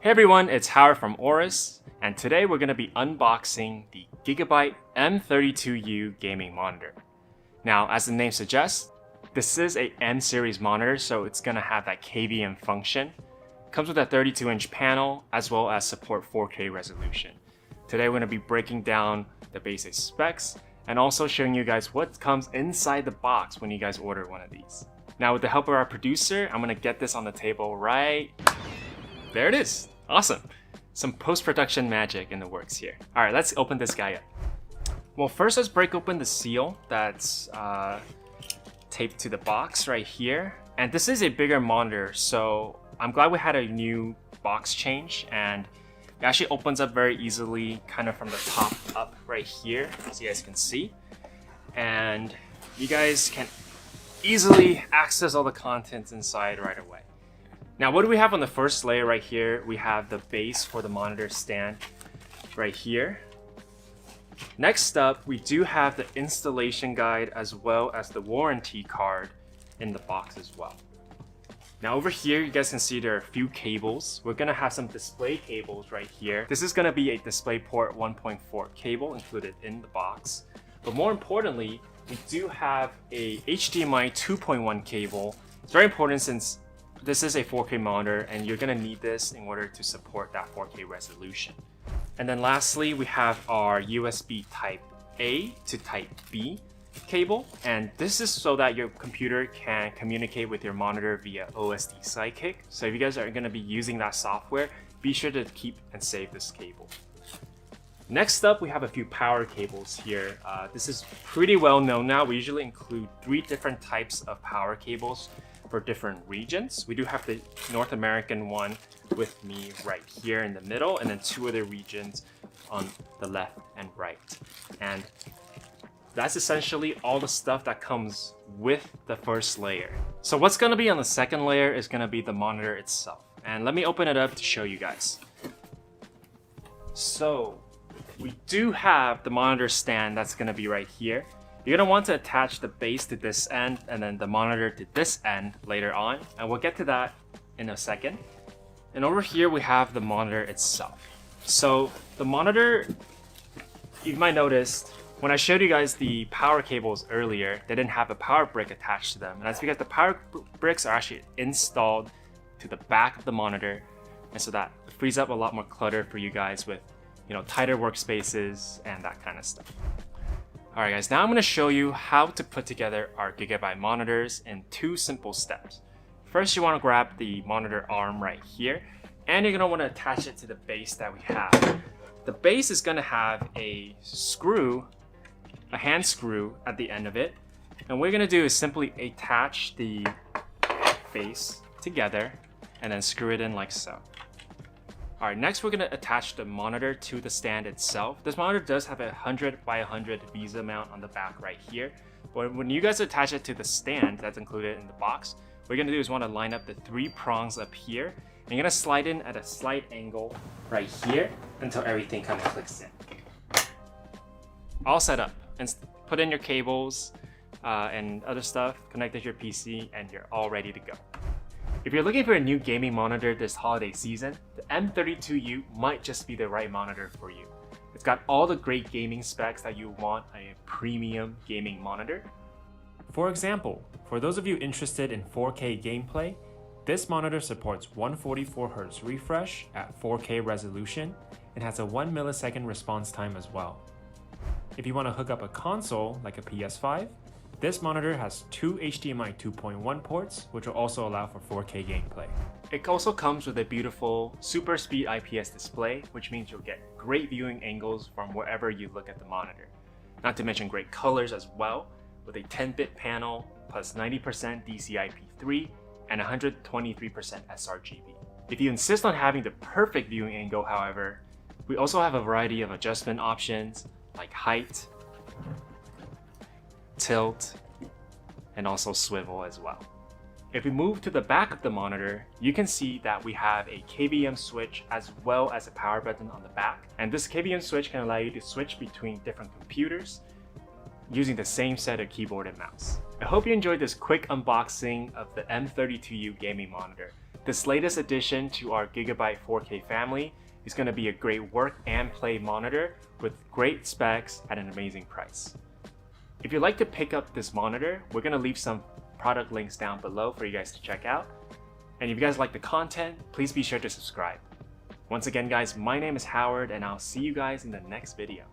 Hey everyone, it's Howard from Aorus, and today we're going to be unboxing the Gigabyte M32U gaming monitor. Now, as the name suggests, this is a M series monitor, so it's going to have that KVM function. It comes with a 32-inch panel, as well as support 4K resolution. Today we're going to be breaking down the basic specs, and also showing you guys what comes inside the box when you guys order one of these. Now, with the help of our producer, I'm going to get this on the table right there. It is. Awesome. Some post-production magic in the works here. All right, let's open this guy up. Well, first let's break open the seal that's taped to the box right here. And this is a bigger monitor, so I'm glad we had a new box change, and it actually opens up very easily, kind of from the top up right here, as you guys can see. And you guys can easily access all the contents inside right away. Now, what do we have on the first layer right here? We have the base for the monitor stand right here. Next up, we do have the installation guide as well as the warranty card in the box as well. Now over here, you guys can see there are a few cables. We're gonna have some display cables right here. This is gonna be a DisplayPort 1.4 cable included in the box. But more importantly, we do have a HDMI 2.1 cable. It's very important since this is a 4K monitor and you're gonna need this in order to support that 4K resolution. And then lastly, we have our USB Type A to Type B cable. And this is so that your computer can communicate with your monitor via OSD Sidekick. So if you guys are gonna be using that software, be sure to keep and save this cable. Next up, we have a few power cables here. This is pretty well known now. We usually include 3 different types of power cables for different regions. We do have the North American one with me right here in the middle, and then 2 other regions on the left and right. And that's essentially all the stuff that comes with the first layer. So what's gonna be on the second layer is gonna be the monitor itself. And let me open it up to show you guys. So we do have the monitor stand that's gonna be right here. You're gonna want to attach the base to this end and then the monitor to this end later on, and we'll get to that in a second. And over here we have the monitor itself. So the monitor, you might notice when I showed you guys the power cables earlier, they didn't have a power brick attached to them, and that's because the power bricks are actually installed to the back of the monitor, and so that frees up a lot more clutter for you guys with, tighter workspaces and that kind of stuff. Alright guys, now I'm going to show you how to put together our Gigabyte monitors in 2 simple steps. First, you want to grab the monitor arm right here, and you're going to want to attach it to the base that we have. The base is going to have a screw, a hand screw at the end of it, and what you're going to do is simply attach the base together and then screw it in like so. Alright, next we're going to attach the monitor to the stand itself. This monitor does have a 100 by 100 VESA mount on the back right here. But when you guys attach it to the stand that's included in the box, what you're going to do is want to line up the 3 prongs up here. And you're going to slide in at a slight angle right here until everything kind of clicks in. All set up. And put in your cables and other stuff, connect it to your PC, and you're all ready to go. If you're looking for a new gaming monitor this holiday season, the M32U might just be the right monitor for you. It's got all the great gaming specs that you want a premium gaming monitor. For example, for those of you interested in 4K gameplay, this monitor supports 144Hz refresh at 4K resolution and has a 1 millisecond response time as well. If you want to hook up a console like a PS5, this monitor has 2 HDMI 2.1 ports, which will also allow for 4K gameplay. It also comes with a beautiful super speed IPS display, which means you'll get great viewing angles from wherever you look at the monitor. Not to mention great colors as well, with a 10-bit panel plus 90% DCI-P3 and 123% sRGB. If you insist on having the perfect viewing angle, however, we also have a variety of adjustment options like height, tilt, and also swivel as well. If we move to the back of the monitor, you can see that we have a KVM switch as well as a power button on the back. And this KVM switch can allow you to switch between different computers using the same set of keyboard and mouse. I hope you enjoyed this quick unboxing of the M32U gaming monitor. This latest addition to our Gigabyte 4K family is going to be a great work and play monitor with great specs at an amazing price. If you'd like to pick up this monitor, we're going to leave some product links down below for you guys to check out. And if you guys like the content, please be sure to subscribe. Once again guys, my name is Howard and I'll see you guys in the next video.